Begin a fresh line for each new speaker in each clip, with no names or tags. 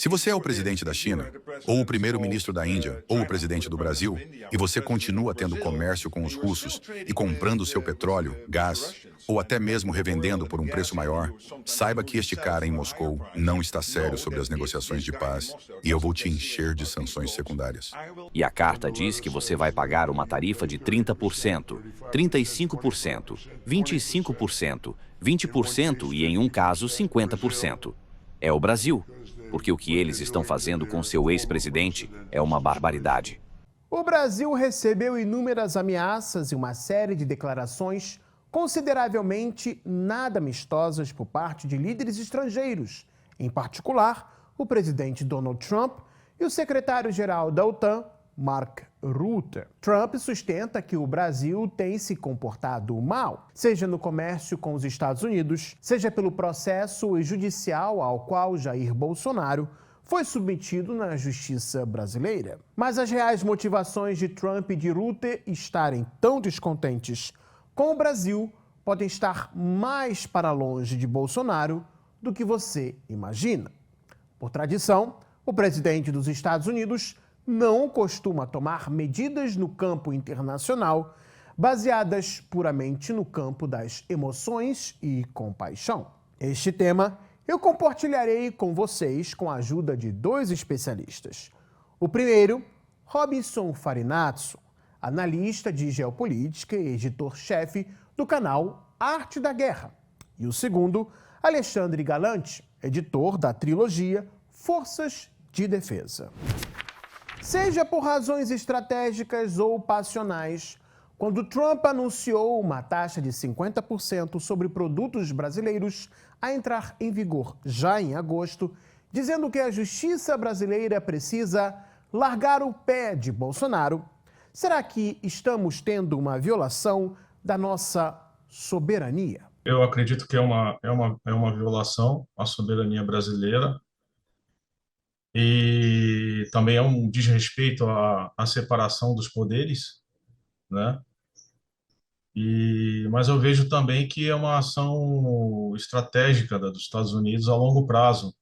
Se você é o presidente da China, ou o primeiro-ministro da Índia, ou o presidente do Brasil, e você continua tendo comércio com os russos e comprando seu petróleo, gás, ou até mesmo revendendo por um preço maior, saiba que este cara em Moscou não está sério sobre as negociações de paz e eu vou te encher de sanções secundárias.
E a carta diz que você vai pagar uma tarifa de 30%, 35%, 25%, 20% e, em um caso, 50%. É o Brasil, porque o que eles estão fazendo com seu ex-presidente é uma barbaridade.
O Brasil recebeu inúmeras ameaças e uma série de declarações consideravelmente nada amistosas por parte de líderes estrangeiros, em particular o presidente Donald Trump e o secretário-geral da OTAN, Mark Rutte. Trump sustenta que o Brasil tem se comportado mal, seja no comércio com os Estados Unidos, seja pelo processo judicial ao qual Jair Bolsonaro foi submetido na justiça brasileira. Mas as reais motivações de Trump e de Rutte estarem tão descontentes com o Brasil podem estar mais para longe de Bolsonaro do que você imagina. Por tradição, o presidente dos Estados Unidos não costuma tomar medidas no campo internacional baseadas puramente no campo das emoções e compaixão. Este tema eu compartilharei com vocês com a ajuda de dois especialistas. O primeiro, Robson Farinazzo, analista de geopolítica e editor-chefe do canal Arte da Guerra. E o segundo, Alexandre Galante, editor da trilogia Forças de Defesa. Seja por razões estratégicas ou passionais, quando Trump anunciou uma taxa de 50% sobre produtos brasileiros a entrar em vigor já em agosto, dizendo que a justiça brasileira precisa largar o pé de Bolsonaro, será que estamos tendo uma violação da nossa soberania?
Eu acredito que é uma violação à soberania brasileira. E também é um desrespeito à separação dos poderes, né? Mas eu vejo também que é uma ação estratégica dos Estados Unidos a longo prazo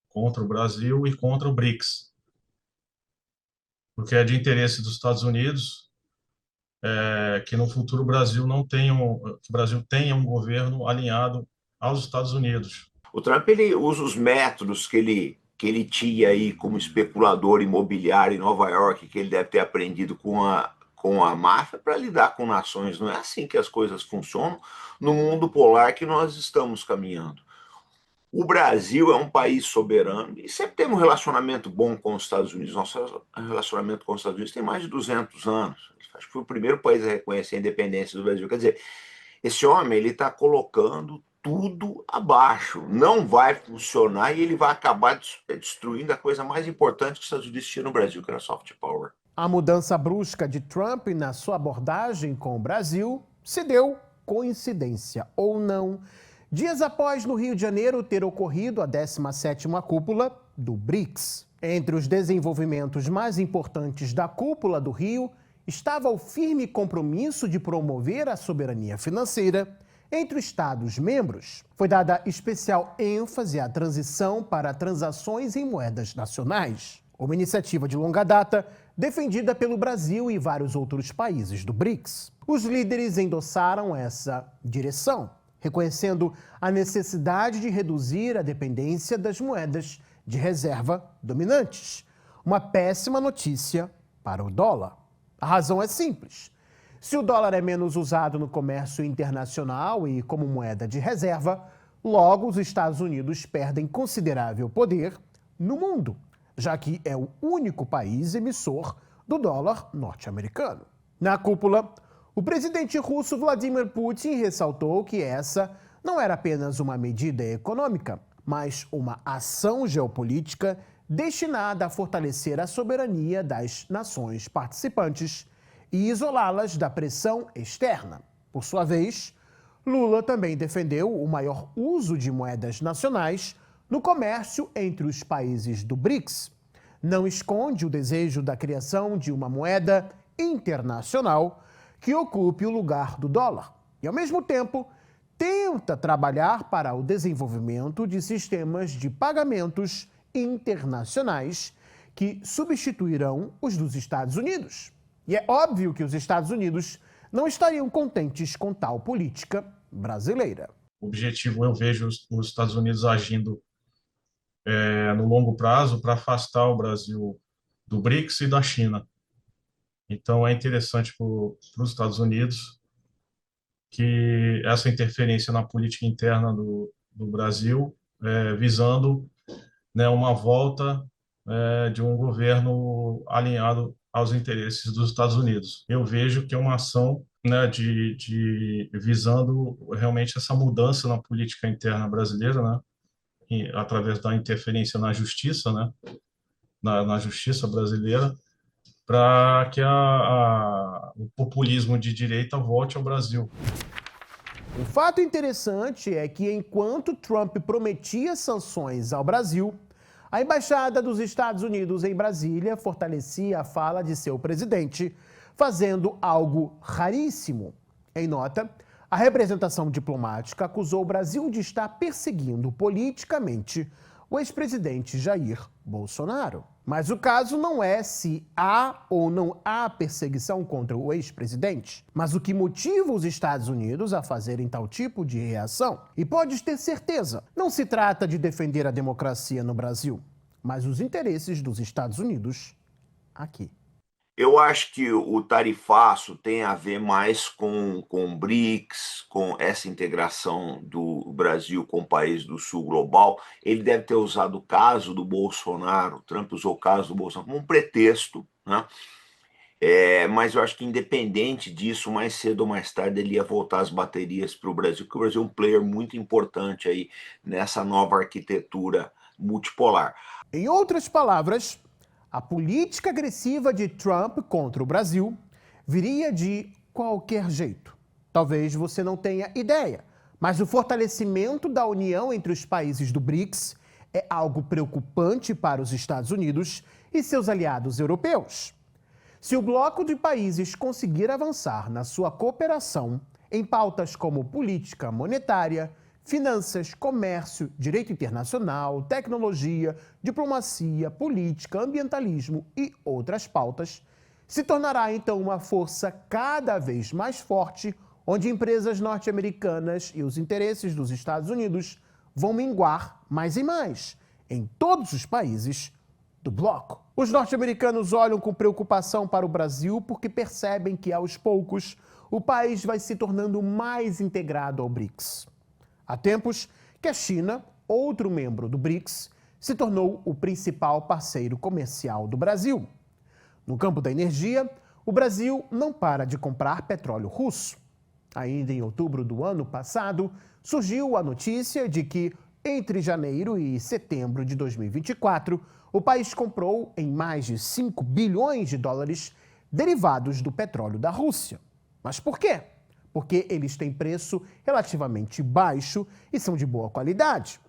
contra o Brasil e contra o BRICS, porque é de interesse dos Estados Unidos que no futuro o Brasil não tenha que o Brasil tenha um governo alinhado aos Estados Unidos.
O Trump ele usa os métodos que ele tinha aí como especulador imobiliário em Nova York, que ele deve ter aprendido com a máfia para lidar com nações. Não é assim que as coisas funcionam no mundo polar que nós estamos caminhando. O Brasil é um país soberano e sempre teve um relacionamento bom com os Estados Unidos. Nosso relacionamento com os Estados Unidos tem mais de 200 anos. Acho que foi o primeiro país a reconhecer a independência do Brasil. Quer dizer, esse homem ele está colocando tudo abaixo, não vai funcionar e ele vai acabar destruindo a coisa mais importante que os Estados Unidos tinham no Brasil, que era soft power.
A mudança brusca de Trump na sua abordagem com o Brasil se deu, coincidência ou não, dias após no Rio de Janeiro ter ocorrido a 17ª cúpula do BRICS. Entre os desenvolvimentos mais importantes da cúpula do Rio estava o firme compromisso de promover a soberania financeira entre os Estados-membros. Foi dada especial ênfase à transição para transações em moedas nacionais, uma iniciativa de longa data defendida pelo Brasil e vários outros países do BRICS. Os líderes endossaram essa direção, reconhecendo a necessidade de reduzir a dependência das moedas de reserva dominantes. Uma péssima notícia para o dólar. A razão é simples. Se o dólar é menos usado no comércio internacional e como moeda de reserva, logo os Estados Unidos perdem considerável poder no mundo, já que é o único país emissor do dólar norte-americano. Na cúpula, o presidente russo Vladimir Putin ressaltou que essa não era apenas uma medida econômica, mas uma ação geopolítica destinada a fortalecer a soberania das nações participantes e isolá-las da pressão externa. Por sua vez, Lula também defendeu o maior uso de moedas nacionais no comércio entre os países do BRICS. Não esconde o desejo da criação de uma moeda internacional que ocupe o lugar do dólar e, ao mesmo tempo, tenta trabalhar para o desenvolvimento de sistemas de pagamentos internacionais que substituirão os dos Estados Unidos. E é óbvio que os Estados Unidos não estariam contentes com tal política brasileira.
O objetivo, eu vejo os Estados Unidos agindo no longo prazo para afastar o Brasil do BRICS e da China. Então, é interessante para os Estados Unidos que essa interferência na política interna do Brasil, visando, né, uma volta de um governo alinhado aos interesses dos Estados Unidos. Eu vejo que é uma ação, né, visando realmente essa mudança na política interna brasileira, né, através da interferência na justiça, né, na justiça brasileira, para que o populismo de direita volte ao Brasil.
Um fato interessante é que, enquanto Trump prometia sanções ao Brasil, a Embaixada dos Estados Unidos em Brasília fortalecia a fala de seu presidente, fazendo algo raríssimo. Em nota, a representação diplomática acusou o Brasil de estar perseguindo politicamente o ex-presidente Jair Bolsonaro. Mas o caso não é se há ou não há perseguição contra o ex-presidente, mas o que motiva os Estados Unidos a fazerem tal tipo de reação. E pode ter certeza, não se trata de defender a democracia no Brasil, mas os interesses dos Estados Unidos aqui.
Eu acho que o tarifaço tem a ver mais com o BRICS, com essa integração do Brasil com o país do sul global. Ele deve ter usado o caso do Bolsonaro, Trump usou o caso do Bolsonaro como um pretexto, né? Mas eu acho que, independente disso, mais cedo ou mais tarde ele ia voltar as baterias para o Brasil, porque o Brasil é um player muito importante aí nessa nova arquitetura multipolar.
Em outras palavras, a política agressiva de Trump contra o Brasil viria de qualquer jeito. Talvez você não tenha ideia, mas o fortalecimento da união entre os países do BRICS é algo preocupante para os Estados Unidos e seus aliados europeus. Se o bloco de países conseguir avançar na sua cooperação em pautas como política monetária, finanças, comércio, direito internacional, tecnologia, diplomacia, política, ambientalismo e outras pautas, se tornará então uma força cada vez mais forte, onde empresas norte-americanas e os interesses dos Estados Unidos vão minguar mais e mais em todos os países do bloco. Os norte-americanos olham com preocupação para o Brasil porque percebem que, aos poucos, o país vai se tornando mais integrado ao BRICS. Há tempos que a China, outro membro do BRICS, se tornou o principal parceiro comercial do Brasil. No campo da energia, o Brasil não para de comprar petróleo russo. Ainda em outubro do ano passado, surgiu a notícia de que, entre janeiro e setembro de 2024, o país comprou em mais de 5 bilhões de dólares derivados do petróleo da Rússia. Mas por quê? Porque eles têm preço relativamente baixo e são de boa qualidade.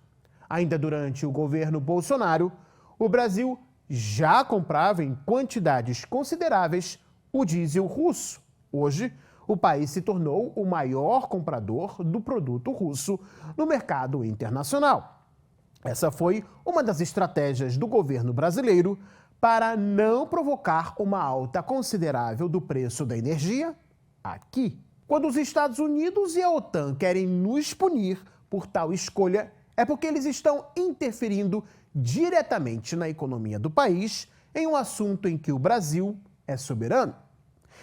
Ainda durante o governo Bolsonaro, o Brasil já comprava em quantidades consideráveis o diesel russo. Hoje, o país se tornou o maior comprador do produto russo no mercado internacional. Essa foi uma das estratégias do governo brasileiro para não provocar uma alta considerável do preço da energia aqui. Quando os Estados Unidos e a OTAN querem nos punir por tal escolha, é porque eles estão interferindo diretamente na economia do país em um assunto em que o Brasil é soberano.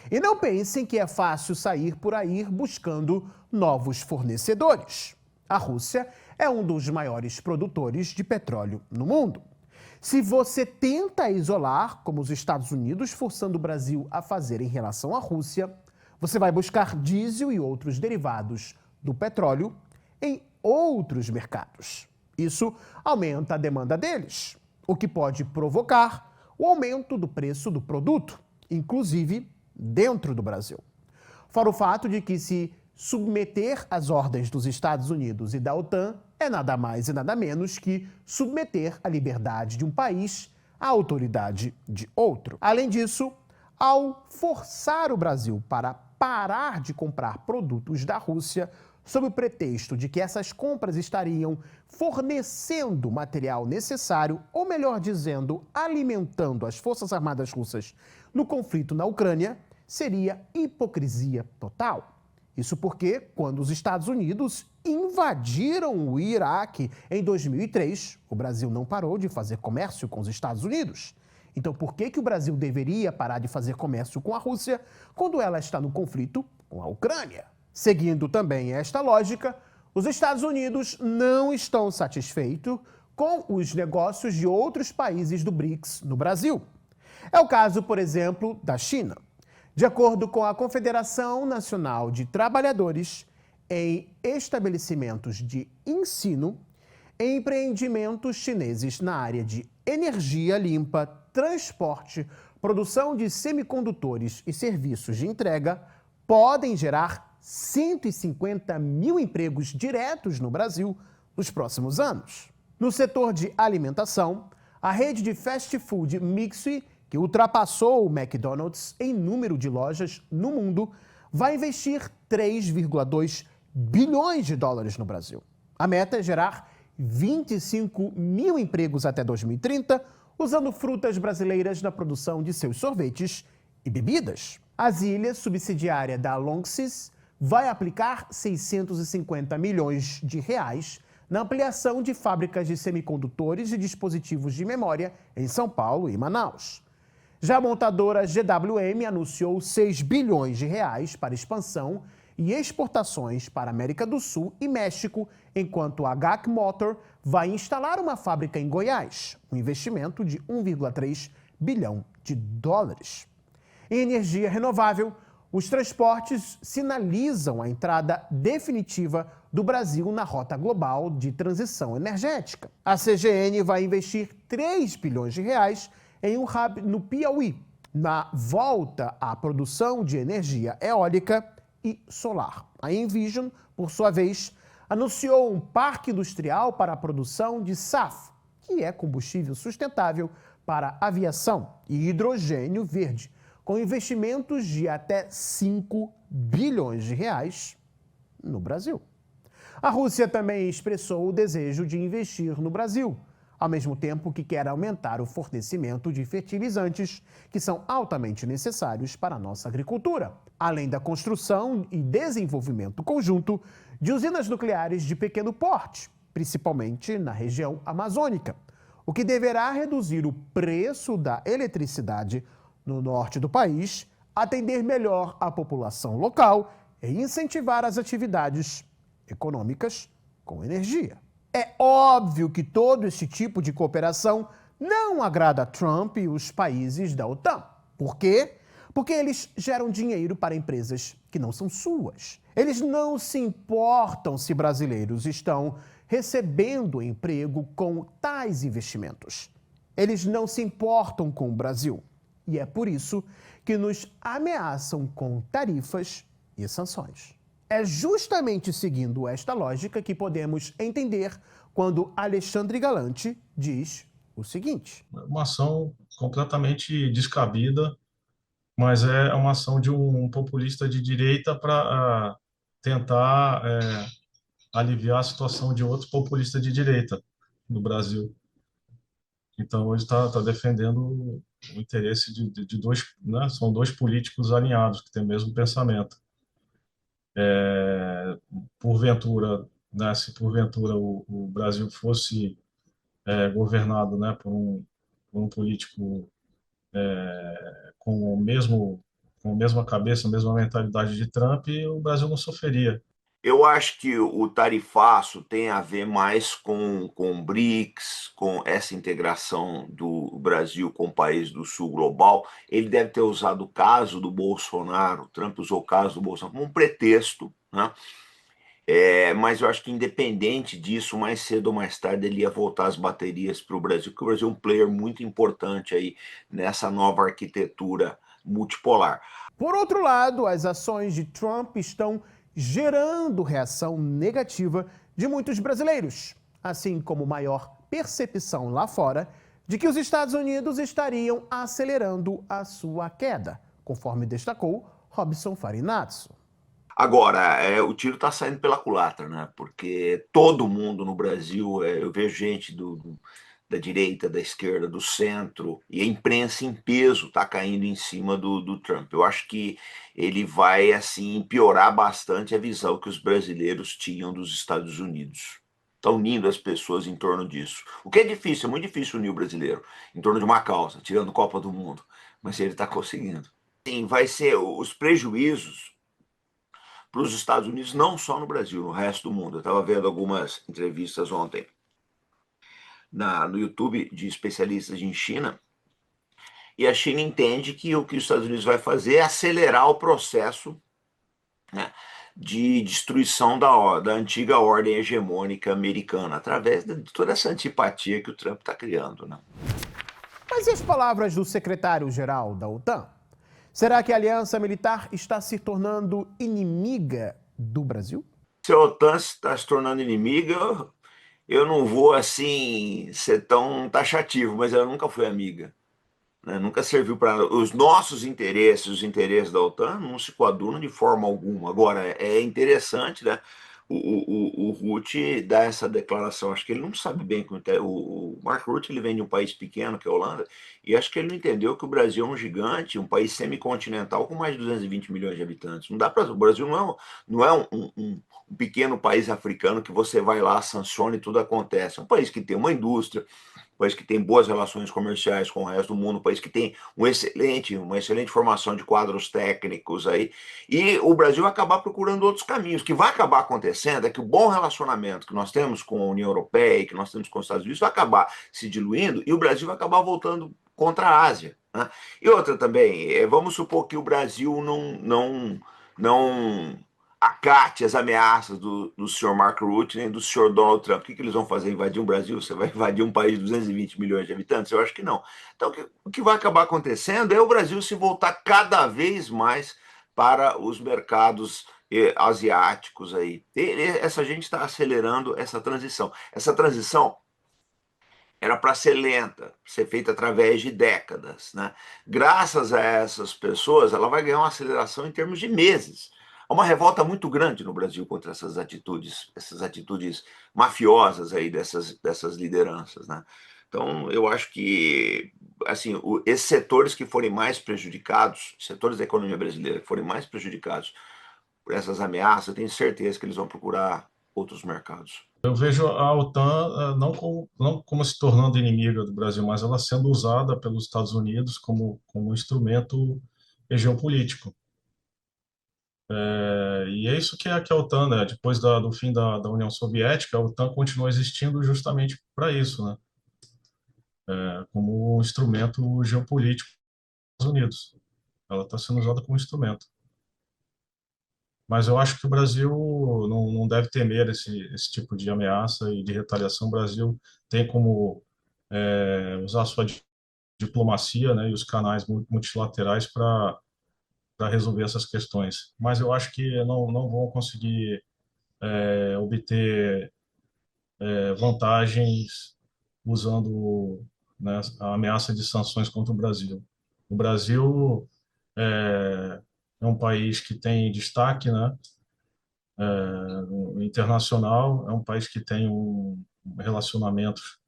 E não pensem que é fácil sair por aí buscando novos fornecedores. A Rússia é um dos maiores produtores de petróleo no mundo. Se você tenta isolar, como os Estados Unidos forçando o Brasil a fazer em relação à Rússia, você vai buscar diesel e outros derivados do petróleo em outros mercados. Isso aumenta a demanda deles, o que pode provocar o aumento do preço do produto, inclusive dentro do Brasil. Fora o fato de que se submeter às ordens dos Estados Unidos e da OTAN é nada mais e nada menos que submeter a liberdade de um país à autoridade de outro. Além disso, ao forçar o Brasil para parar de comprar produtos da Rússia, sob o pretexto de que essas compras estariam fornecendo material necessário, ou melhor dizendo, alimentando as Forças Armadas russas no conflito na Ucrânia, seria hipocrisia total. Isso porque, quando os Estados Unidos invadiram o Iraque em 2003, o Brasil não parou de fazer comércio com os Estados Unidos. Então, por que o Brasil deveria parar de fazer comércio com a Rússia quando ela está no conflito com a Ucrânia? Seguindo também esta lógica, os Estados Unidos não estão satisfeitos com os negócios de outros países do BRICS no Brasil. É o caso, por exemplo, da China. De acordo com a Confederação Nacional de Trabalhadores, em estabelecimentos de ensino, empreendimentos chineses na área de energia limpa, transporte, produção de semicondutores e serviços de entrega podem gerar 150 mil empregos diretos no Brasil nos próximos anos. No setor de alimentação, a rede de fast food Mixi, que ultrapassou o McDonald's em número de lojas no mundo, vai investir 3,2 bilhões de dólares no Brasil. A meta é gerar 25 mil empregos até 2030, usando frutas brasileiras na produção de seus sorvetes e bebidas. A Zilha, subsidiária da Lonxis, vai aplicar 650 milhões de reais na ampliação de fábricas de semicondutores e dispositivos de memória em São Paulo e Manaus. Já a montadora GWM anunciou 6 bilhões de reais para expansão e exportações para a América do Sul e México, enquanto a GAC Motor vai instalar uma fábrica em Goiás, um investimento de 1,3 bilhão de dólares. Em energia renovável, os transportes sinalizam a entrada definitiva do Brasil na rota global de transição energética. A CGN vai investir 3 bilhões de reais em um hub no Piauí, na volta à produção de energia eólica e solar. A Envision, por sua vez, anunciou um parque industrial para a produção de SAF, que é combustível sustentável para aviação, e hidrogênio verde, com investimentos de até 5 bilhões de reais no Brasil. A Rússia também expressou o desejo de investir no Brasil, ao mesmo tempo que quer aumentar o fornecimento de fertilizantes que são altamente necessários para a nossa agricultura, além da construção e desenvolvimento conjunto de usinas nucleares de pequeno porte, principalmente na região amazônica, o que deverá reduzir o preço da eletricidade no norte do país, atender melhor a população local e incentivar as atividades econômicas com energia. É óbvio que todo esse tipo de cooperação não agrada a Trump e os países da OTAN. Por quê? Porque eles geram dinheiro para empresas que não são suas. Eles não se importam se brasileiros estão recebendo emprego com tais investimentos. Eles não se importam com o Brasil. E é por isso que nos ameaçam com tarifas e sanções. É justamente seguindo esta lógica que podemos entender quando Alexandre Galante diz o seguinte:
Uma ação completamente descabida, mas é uma ação de um populista de direita para tentar aliviar a situação de outro populista de direita no Brasil. Então, hoje está defendendo o interesse de dois, né? São dois políticos alinhados, que têm o mesmo pensamento. Porventura, né, se porventura o Brasil fosse governado, né, por um político com a mesma cabeça, a mesma mentalidade de Trump, o Brasil não sofreria.
Eu acho que o tarifaço tem a ver mais com o BRICS, com essa integração do Brasil com o país do sul global. Ele deve ter usado o caso do Bolsonaro, o Trump usou o caso do Bolsonaro como um pretexto, né? Mas eu acho que independente disso, mais cedo ou mais tarde ele ia voltar as baterias para o Brasil, porque o Brasil é um player muito importante aí nessa nova arquitetura multipolar.
Por outro lado, as ações de Trump estão gerando reação negativa de muitos brasileiros, assim como maior percepção lá fora de que os Estados Unidos estariam acelerando a sua queda, conforme destacou Robson Farinazzo.
Agora, o tiro está saindo pela culatra, né? Porque todo mundo no Brasil, eu vejo gente da direita, da esquerda, do centro, e a imprensa em peso está caindo em cima do Trump. Eu acho que ele vai, assim, piorar bastante a visão que os brasileiros tinham dos Estados Unidos. Está unindo as pessoas em torno disso. O que é difícil, é muito difícil unir o brasileiro em torno de uma causa, tirando Copa do Mundo. Mas ele está conseguindo. Sim, vai ser os prejuízos para os Estados Unidos, não só no Brasil, no resto do mundo. Eu estava vendo algumas entrevistas ontem no YouTube de especialistas em China, e a China entende que o que os Estados Unidos vai fazer é acelerar o processo, né, de destruição da antiga ordem hegemônica americana, através de toda essa antipatia que o Trump está criando. Né?
Mas e as palavras do secretário-geral da OTAN? Será que a aliança militar está se tornando inimiga do Brasil?
Se a OTAN está se tornando inimiga, eu não vou assim ser tão taxativo, mas ela nunca foi amiga. Né? Nunca serviu para os nossos interesses, os interesses da OTAN, não se coadunam de forma alguma. Agora, é interessante, né? O Rutte dá essa declaração. Acho que ele não sabe bem como o Mark Rutte, ele vem de um país pequeno, que é a Holanda, e acho que ele não entendeu que o Brasil é um gigante, um país semicontinental com mais de 220 milhões de habitantes. Não dá para o Brasil não é um pequeno país africano que você vai lá, sanciona e tudo acontece. É um país que tem uma indústria, um país que tem boas relações comerciais com o resto do mundo, um país que tem uma excelente formação de quadros técnicos aí, e o Brasil vai acabar procurando outros caminhos. O que vai acabar acontecendo é que o bom relacionamento que nós temos com a União Europeia e que nós temos com os Estados Unidos vai acabar se diluindo e o Brasil vai acabar voltando contra a Ásia. Né? E outra também, vamos supor que o Brasil não acate as ameaças do senhor Mark Rutte nem do senhor Donald Trump. O que eles vão fazer? Invadir um Brasil? Você vai invadir um país de 220 milhões de habitantes? Eu acho que não. Então, o que vai acabar acontecendo é o Brasil se voltar cada vez mais para os mercados asiáticos aí. Essa gente está acelerando essa transição. Essa transição era para ser lenta, ser feita através de décadas. Né? Graças a essas pessoas, ela vai ganhar uma aceleração em termos de meses. Há uma revolta muito grande no Brasil contra essas atitudes mafiosas aí dessas lideranças. Né? Então, eu acho que assim, esses setores que forem mais prejudicados, setores da economia brasileira que forem mais prejudicados por essas ameaças, eu tenho certeza que eles vão procurar outros mercados.
Eu vejo a OTAN não como se tornando inimiga do Brasil, mas ela sendo usada pelos Estados Unidos como instrumento geopolítico. E é isso que é a OTAN, né? Depois do fim da União Soviética, a OTAN continuou existindo justamente para isso, né? Como um instrumento geopolítico dos Estados Unidos. Ela está sendo usada como instrumento. Mas eu acho que o Brasil não deve temer esse tipo de ameaça e de retaliação. O Brasil tem como usar a sua diplomacia, né, e os canais multilaterais para resolver essas questões. Mas eu acho que não vão conseguir obter vantagens usando, né, a ameaça de sanções contra o Brasil. O Brasil é um país que tem destaque, né, internacional, é um país que tem relacionamentos,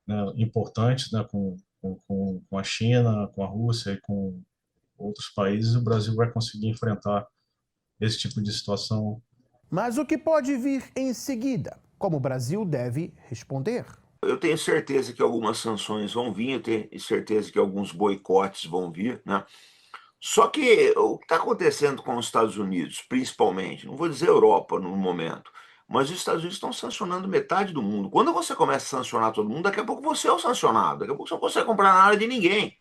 né, importantes, né, com a China, com a Rússia e com outros países. O Brasil vai conseguir enfrentar esse tipo de situação.
Mas o que pode vir em seguida? Como o Brasil deve responder?
Eu tenho certeza que algumas sanções vão vir, eu tenho certeza que alguns boicotes vão vir, né? Só que o que está acontecendo com os Estados Unidos, principalmente, não vou dizer Europa no momento, mas os Estados Unidos estão sancionando metade do mundo. Quando você começa a sancionar todo mundo, daqui a pouco você é o sancionado, daqui a pouco você não consegue comprar nada de ninguém.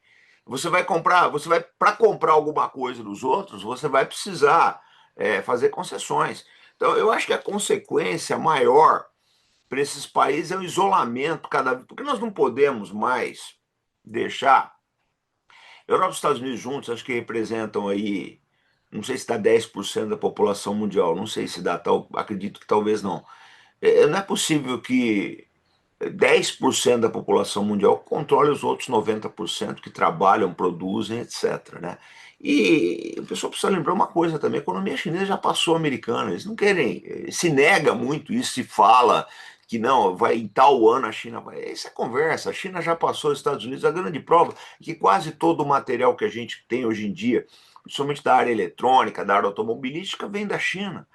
Para comprar alguma coisa dos outros, você vai precisar fazer concessões. Então, eu acho que a consequência maior para esses países é o isolamento cada vez, porque nós não podemos mais deixar. Europa e Estados Unidos juntos, acho que representam aí, não sei se dá 10% da população mundial, não sei se dá, acredito que talvez não. Não é possível que 10% da população mundial controla os outros 90% que trabalham, produzem, etc., né? E o pessoal precisa lembrar uma coisa também, a economia chinesa já passou a americana, eles não querem, se nega muito isso, se fala que não, vai em tal ano a China vai, isso é conversa, a China já passou os Estados Unidos, a grande prova é que quase todo o material que a gente tem hoje em dia, principalmente da área eletrônica, da área automobilística, vem da China.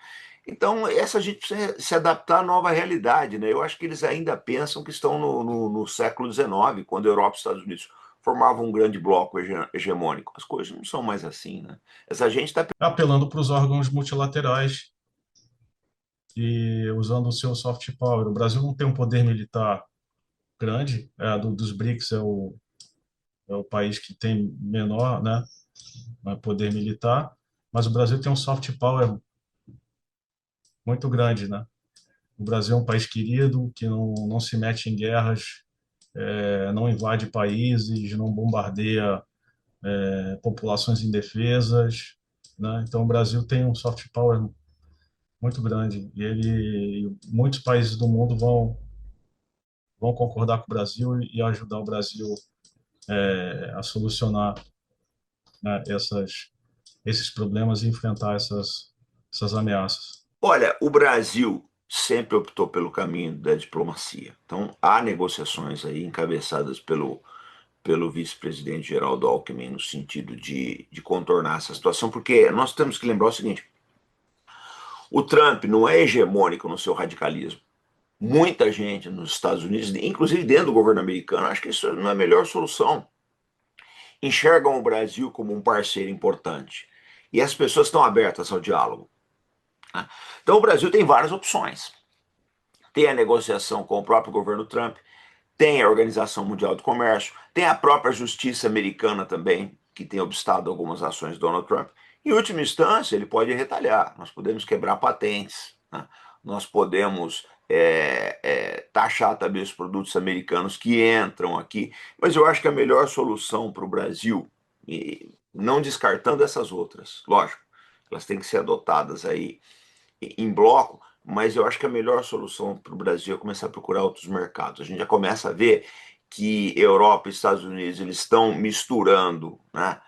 Então, essa a gente precisa se adaptar à nova realidade, né? Eu acho que eles ainda pensam que estão no século XIX, quando a Europa e os Estados Unidos formavam um grande bloco hegemônico. As coisas não são mais assim, né? Essa gente está...
Apelando para os órgãos multilaterais e usando o seu soft power. O Brasil não tem um poder militar grande, dos BRICS é o país que tem menor, né, poder militar, mas o Brasil tem um soft power muito grande, né? O Brasil é um país querido, que não se mete em guerras, não invade países, não bombardeia populações indefesas, né? Então o Brasil tem um soft power muito grande muitos países do mundo vão concordar com o Brasil e ajudar o Brasil a solucionar, né, esses problemas e enfrentar essas ameaças.
Olha, o Brasil sempre optou pelo caminho da diplomacia. Então, há negociações aí encabeçadas pelo vice-presidente Geraldo Alckmin no sentido de contornar essa situação, porque nós temos que lembrar o seguinte, o Trump não é hegemônico no seu radicalismo. Muita gente nos Estados Unidos, inclusive dentro do governo americano, acha que isso não é a melhor solução. Enxergam o Brasil como um parceiro importante. E as pessoas estão abertas ao diálogo. Então o Brasil tem várias opções. Tem a negociação com o próprio governo Trump, tem a Organização Mundial do Comércio, tem a própria justiça americana também, que tem obstado algumas ações de Donald Trump. Em última instância, ele pode retalhar. Nós podemos quebrar patentes, né? Nós podemos taxar também os produtos americanos que entram aqui. Mas eu acho que a melhor solução para o Brasil, e não descartando essas outras, lógico, elas têm que ser adotadas aí em bloco, mas eu acho que a melhor solução para o Brasil é começar a procurar outros mercados. A gente já começa a ver que Europa e Estados Unidos eles estão misturando, né,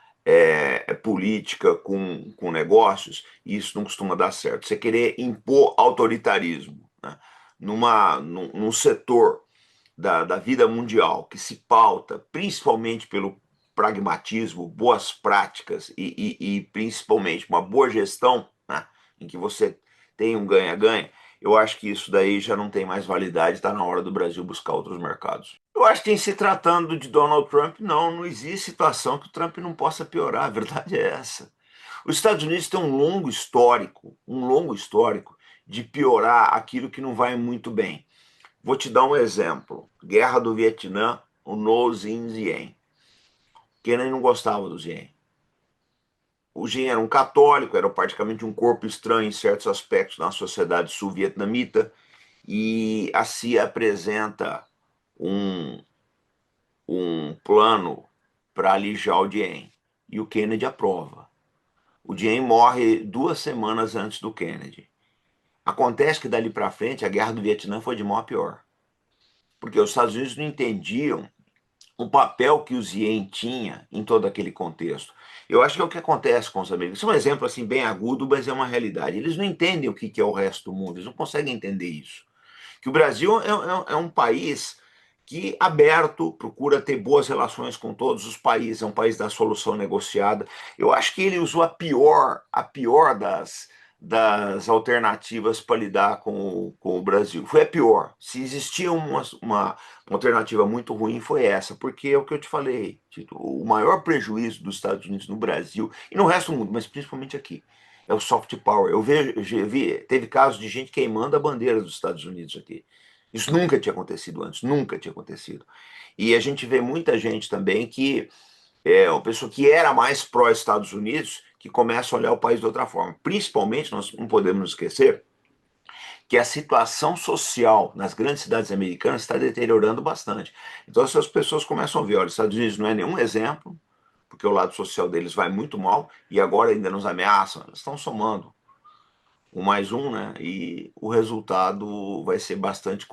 política com negócios, e isso não costuma dar certo. Você querer impor autoritarismo, né, num setor da vida mundial que se pauta principalmente pelo pragmatismo, boas práticas e principalmente uma boa gestão, né, em que você tem um ganha-ganha, eu acho que isso daí já não tem mais validade, está na hora do Brasil buscar outros mercados. Eu acho que em se tratando de Donald Trump, não existe situação que o Trump não possa piorar, a verdade é essa. Os Estados Unidos têm um longo histórico de piorar aquilo que não vai muito bem. Vou te dar um exemplo. Guerra do Vietnã, o No Zin Zien. Kennedy não gostava do Zien. O Jin era um católico, era praticamente um corpo estranho em certos aspectos na sociedade sul-vietnamita, e a CIA apresenta um plano para alijar o Diem, e o Kennedy aprova. O Diem morre 2 semanas antes do Kennedy. Acontece que dali para frente a Guerra do Vietnã foi de mal a pior, porque os Estados Unidos não entendiam o papel que o Diem tinha em todo aquele contexto. Eu acho que é o que acontece com os americanos. Isso é um exemplo assim, bem agudo, mas é uma realidade. Eles não entendem o que é o resto do mundo, eles não conseguem entender isso. Que o Brasil é um país que, aberto, procura ter boas relações com todos os países, é um país da solução negociada. Eu acho que ele usou a pior das alternativas para lidar com o Brasil. Foi a pior. Se existia uma alternativa muito ruim, foi essa, porque é o que eu te falei, Tito, o maior prejuízo dos Estados Unidos no Brasil, e no resto do mundo, mas principalmente aqui, é o soft power. Teve casos de gente queimando a bandeira dos Estados Unidos aqui. Isso nunca tinha acontecido antes, nunca tinha acontecido. E a gente vê muita gente também que uma pessoa que era mais pró-Estados Unidos, que começa a olhar o país de outra forma. Principalmente, nós não podemos nos esquecer que a situação social nas grandes cidades americanas está deteriorando bastante. Então, essas pessoas começam a ver, olha, os Estados Unidos não é nenhum exemplo, porque o lado social deles vai muito mal, e agora ainda nos ameaçam, eles estão somando um mais um, né? E o resultado vai ser bastante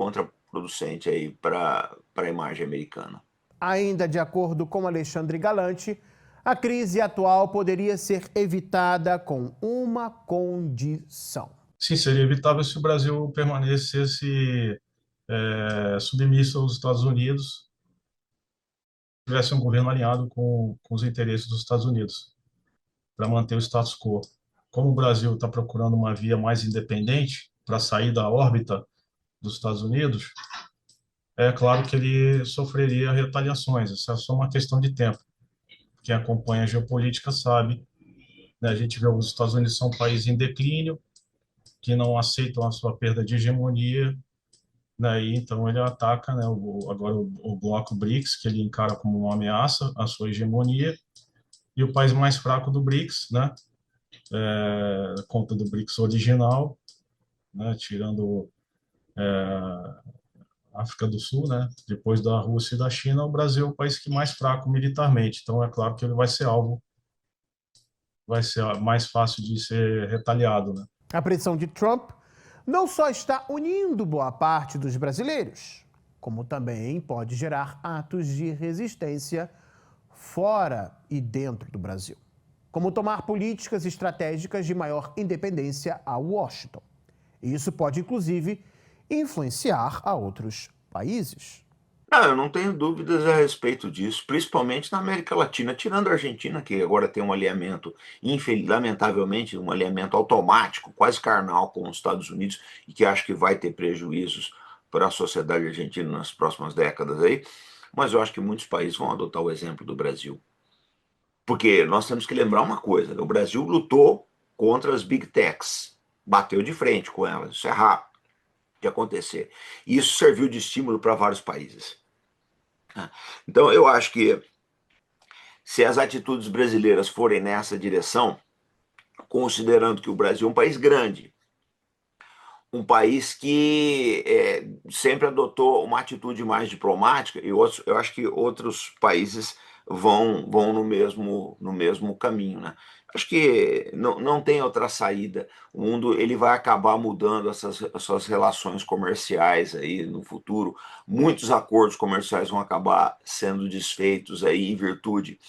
contraproducente aí para a imagem americana.
Ainda de acordo com Alexandre Galante, a crise atual poderia ser evitada com uma condição.
Sim, seria evitável se o Brasil permanecesse submisso aos Estados Unidos, tivesse um governo alinhado com os interesses dos Estados Unidos, para manter o status quo. Como o Brasil está procurando uma via mais independente para sair da órbita dos Estados Unidos, é claro que ele sofreria retaliações. Isso é só uma questão de tempo. Quem acompanha a geopolítica sabe, né? A gente vê os Estados Unidos são um país em declínio, que não aceitam a sua perda de hegemonia, né? E então ele ataca, né, agora o bloco BRICS, que ele encara como uma ameaça à sua hegemonia, e o país mais fraco do BRICS, né, conta do BRICS original, né, tirando a África do Sul, né, depois da Rússia e da China, o Brasil é o país que mais fraco militarmente. Então é claro que ele vai ser alvo, vai ser mais fácil de ser retaliado, né?
A pressão de Trump não só está unindo boa parte dos brasileiros, como também pode gerar atos de resistência fora e dentro do Brasil, como tomar políticas estratégicas de maior independência a Washington. Isso pode, inclusive, influenciar a outros países.
Eu não tenho dúvidas a respeito disso, principalmente na América Latina, tirando a Argentina, que agora tem um alinhamento, lamentavelmente, um alinhamento automático, quase carnal com os Estados Unidos, e que acho que vai ter prejuízos para a sociedade argentina nas próximas décadas aí, mas eu acho que muitos países vão adotar o exemplo do Brasil. Porque nós temos que lembrar uma coisa, né? O Brasil lutou contra as Big Techs, bateu de frente com elas, isso é rápido de acontecer. E isso serviu de estímulo para vários países. Então, eu acho que se as atitudes brasileiras forem nessa direção, considerando que o Brasil é um país grande, um país que sempre adotou uma atitude mais diplomática, e eu acho que outros países vão no mesmo caminho, né? Acho que não tem outra saída. O mundo ele vai acabar mudando essas suas relações comerciais aí no futuro. Muitos acordos comerciais vão acabar sendo desfeitos aí em virtude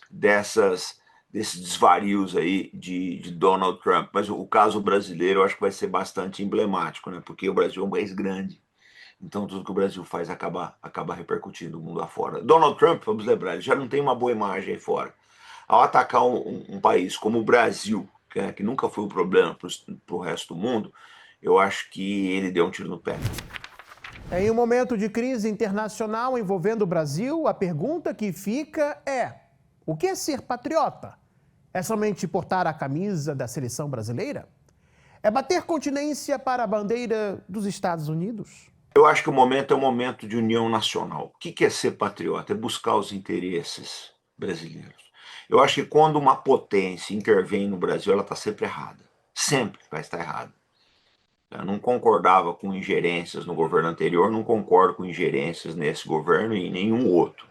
desses desvarios aí de Donald Trump. Mas o caso brasileiro eu acho que vai ser bastante emblemático, né? Porque o Brasil é um país grande. Então tudo que o Brasil faz acaba repercutindo no mundo afora. Donald Trump, vamos lembrar, ele já não tem uma boa imagem aí fora. Ao atacar um país como o Brasil, que nunca foi um problema para o resto do mundo, eu acho que ele deu um tiro no pé.
Em um momento de crise internacional envolvendo o Brasil, a pergunta que fica é: o que é ser patriota? É somente portar a camisa da seleção brasileira? É bater continência para a bandeira dos Estados Unidos?
Eu acho que o momento é um momento de união nacional. O que é ser patriota? É buscar os interesses brasileiros. Eu acho que quando uma potência intervém no Brasil, ela está sempre errada. Sempre vai estar errada. Eu não concordava com ingerências no governo anterior, não concordo com ingerências nesse governo e em nenhum outro.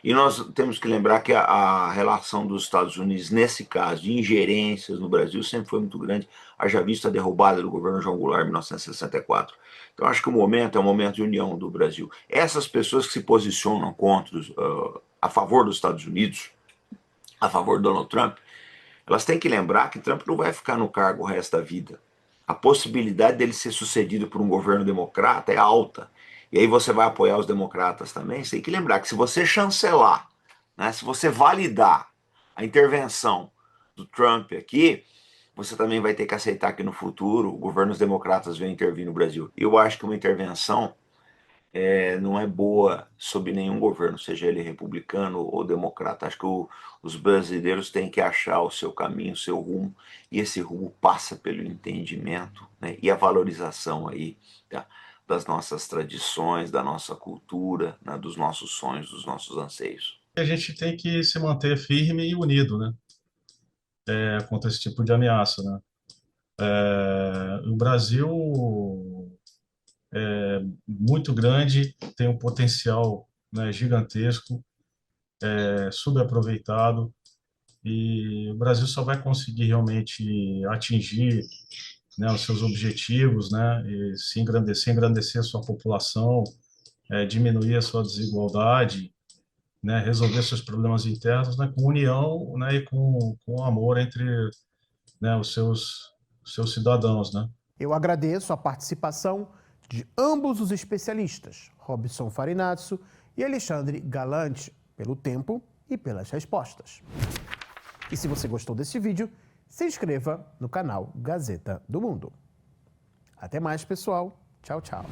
E nós temos que lembrar que a relação dos Estados Unidos, nesse caso, de ingerências no Brasil, sempre foi muito grande, haja vista a derrubada do governo João Goulart em 1964. Então, acho que o momento é um momento de união do Brasil. Essas pessoas que se posicionam a favor dos Estados Unidos, a favor de Donald Trump, elas têm que lembrar que Trump não vai ficar no cargo o resto da vida. A possibilidade dele ser sucedido por um governo democrata é alta. E aí você vai apoiar os democratas também. Você tem que lembrar que se você chancelar, né, se você validar a intervenção do Trump aqui, você também vai ter que aceitar que no futuro governos democratas venham intervir no Brasil. E eu acho que uma intervenção não é boa sob nenhum governo, seja ele republicano ou democrata. Acho que os brasileiros têm que achar o seu caminho, o seu rumo, e esse rumo passa pelo entendimento, né, e a valorização aí, tá, das nossas tradições, da nossa cultura, né, dos nossos sonhos, dos nossos anseios.
A gente tem que se manter firme e unido, né, contra esse tipo de ameaça, né. O Brasil é muito grande, tem um potencial, né, gigantesco, subaproveitado, e o Brasil só vai conseguir realmente atingir né, os seus objetivos, né, e se engrandecer a sua população, diminuir a sua desigualdade, né, resolver seus problemas internos, né, com união, né, e com amor entre, né, os seus cidadãos, né?
Eu agradeço a participação de ambos os especialistas, Robson Farinazzo e Alexandre Galante, pelo tempo e pelas respostas. E se você gostou deste vídeo, se inscreva no canal Gazeta do Mundo. Até mais, pessoal. Tchau, tchau.